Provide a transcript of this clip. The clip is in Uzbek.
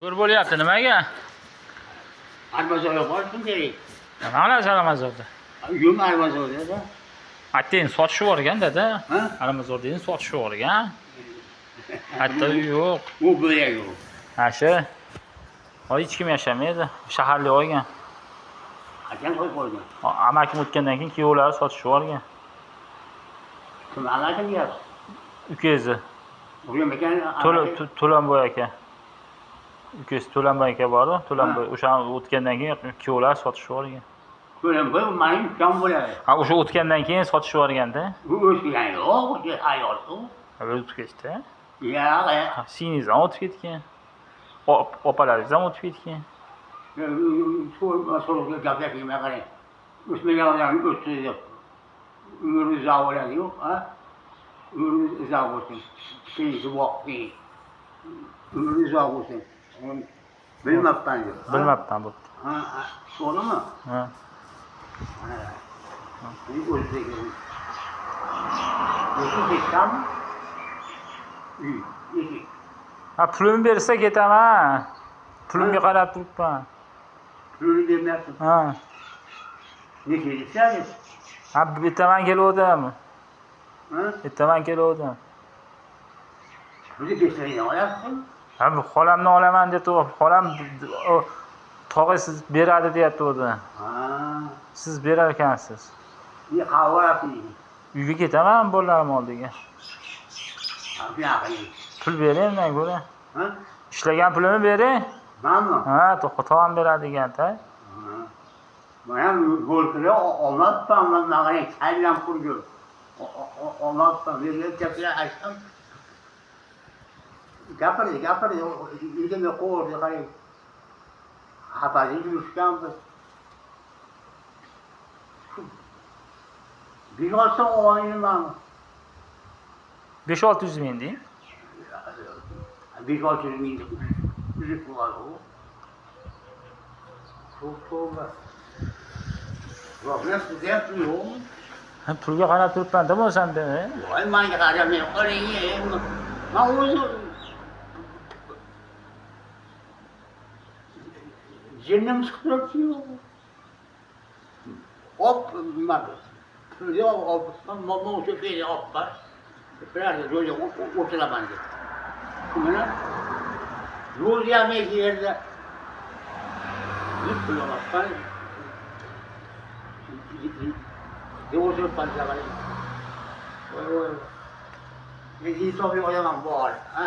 Ko'r bo'lyapti nimaga? Armazorga borishim kerak. Nima qilasiz Aramazorda? Yum armazorda. Atteyin sotishi bor ekan dada. Ha? Aramazorda sotishi bor ekan. Hatta uy yo'q. U bo'lak yo'q. Ha shu. Hech kim yashamaydi. Shaharlik olgan. Qachon qo'yib qo'ygan? Amakim o'tgandan keyin kuyovlari sotishi bor ekan. Kim anaqa deyapti? Ukasi. O'g'lim ekan. To'lanboy aka. Ukasi To'lanboy aka bor-ku, To'lanboy. O'sha o'tgandan keyin kuyovlar sotishi bor ekan. To'lanboy mening ukam bo'ladi. Ha, o'sha o'tgandan keyin sotishi bor ekanda. U o'tgan yo'q, o'sha ayol-ku. Ha, o'tib ketdi. Yo'q. Singiz ham o'tib ketgan. Opalaringiz ham o'tib ketgan. So'rga gaplashmay qarang. O'smaganlarni o'tdi deb. Umri uzoq bo'ladi-yu, ha? Umri uzoq bo'lsin. Keyingi vaqtda umri uzoq bo'lsin. Bilmabman yo'q. Bilmabman bu. Ha, to'g'rimi? Ha. O'zbekiston. O'zbekiston. Ha, pulimni bersa ketaman. Pulimga qarab turibman. Pulni bermayapti. Ha. Necha yetadi? Ha, ertaman keluvdim. Ha? Ertaman keluvdim. Pulni bersang olyapsan? Ha, bu xolamni olaman deb xolam tog'a siz beradi deyapti o'zi. Ha. Siz berar ekansiz. Ne qavolyapsan? Uyga ketaman bolalarim oldiga. Ha, bunaqa. Pul bering menga ko'ra. Ha? Ishlagan pulimni bering. Manmi? Ha, tog'am beradi degan-da. Mana bo'lkira olmabman, mana kallam qurgur. Olmabman, bergan gaplar aytsam. Gapirdi, uyda qo'rdi qarang. Xafalik yurishganmiz. Bir olsa o'ynaman. 5-600 ming deng. 5-600 ming uzib qo'yadi u. To'g'ri. Robert deyapti yo'qmi? Ha, pulga qarab turibman-da o'shanda. Voy, menga qaramay qo'ying. Men o'zi jinnim chiqib turibdi-yu. Hop, nima? Pulni olib, men o'sha pulni olib bar. Birada joyga o'tiraman deb. Mana yo'l yerda pul olibman. Yo'l panjabali. Voy. Ne hisob yo'qaman bor, ha?